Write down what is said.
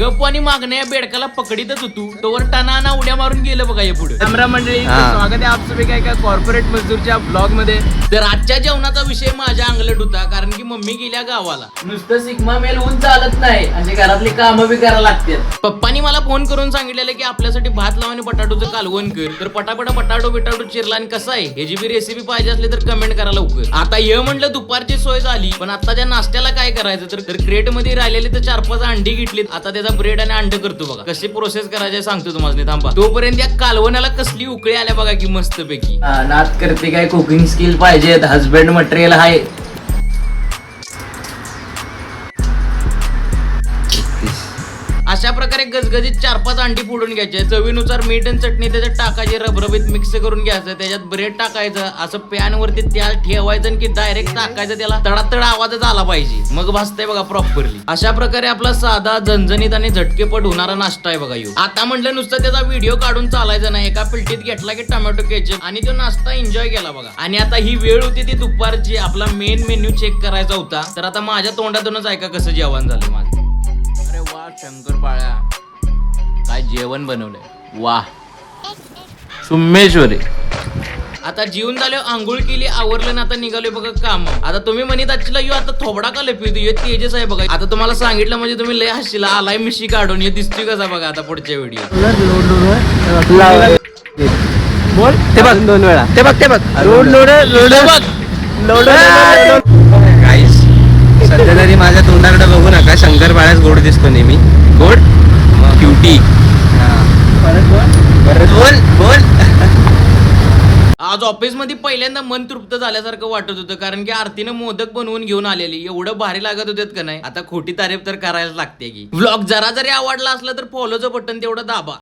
गप आणि मागण्या या बेडकाला पकडीतच होतो तोवर टनाना उड्या मारून गेलं बघा या पुढे. कॅमेरा मंडळी स्वागत आहे आप सभी का एका कॉर्पोरेट मजदूरच्या ब्लॉग मध्ये. तर आजच्या जेवणाचा विषय माझ्या अंगलट होता कारण की मम्मी गेल्या गावाला. नुसतं सिग्मा मेल होऊन चालत नाही, असे घरातली कामं बी करायला लागतात. पप्पानी मला फोन करून सांगितलेलं की आपल्यासाठी भात लावा आणि बटाटोचं कालवण कर. तर पटापटा बटाटो चिरला आणि कसा आहे ह्याची बी रेसिपी पाहिजे असली तर कमेंट करा लवकर. आता हे म्हटलं दुपारची सोय झाली, पण आताच्या नाश्त्याला काय करायचं तर क्रेट मध्ये राहिलेले तर 4-5 अंडी घेतलीत. आता त्याचा ब्रेड आणि अंड करतो बघा. कशी प्रोसेस करायची सांगतो तुम्हाला. थांबा तोपर्यंत या कालवणाला कसली उकळी आल्या बघा की मस्त पैकी. नात करते काय कुकिंग स्किल पाहिजेत, हजबंड मटेरियल आहे. अशा प्रकारे गजगजीत 4-5 अंडी फोडून घ्यायचे. चवीनुसार मीठ आणि चटणी त्याच्यात टाकायची, रबरबीत मिक्स करून घ्यायचं. त्याच्यात ब्रेड टाकायचं, असं पॅन वरती तेल ठेवायचं की डायरेक्ट टाकायचं. त्याला तडातड आवाजच आला पाहिजे, मग भाजतंय बघा प्रॉपरली. अशा प्रकारे आपला साधा झणझणीत आणि झटकेपट होणारा नाश्ता आहे बघा ह्यो. आता म्हटलं नुसतं त्याचा व्हिडिओ काढून चालायचा नाही. एका पिलटीत घेतला की टोमॅटो केचप आणि तो नाश्ता एन्जॉय केला बघा. आणि आता ही वेळ होती ती दुपारची. आपला मेन मेन्यू चेक करायचा होता. तर आता माझ्या तोंडातूनच ऐका कसं जेवण झालं माझं. अरे वा शंकरपाळ्या, काय जेवण बनवलंय, वा सुमेश्वरी. आता जीवन झाले, आंघोळ केली, आवरलं ना आता निघालोय बघा काम. आता तुम्ही म्हणत आजला यो आता थोबडा का लपितो, यो तेजस आहे बघा. आता तुम्हाला सांगितलं म्हणजे तुम्ही लय हसशीला. आलाय मिशी काढून, हे दिसतोय कसा बघा आता पुढच्या व्हिडिओ. बोल ते बघ 2 वेळा, ते बघ लोड गाईस सध्या तरी माझ्या तोंडाकडे बघू नका. शंकरपाळ्याच गोड दिसतो नेहमी. गोड क्युटी. बोल आज ऑफिस मध्ये पहिल्यांदा मन तृप्त झाल्यासारखं वाटत होतं कारण की आरतीनं मोदक बनवून घेऊन आलेली. एवढं भारी लागत होते का नाही. आता खोटी तारीफ तर करायला लागते की. व्लॉग जरा जरी आवडला असला तर फॉलोचं बटन तेवढं दाबा.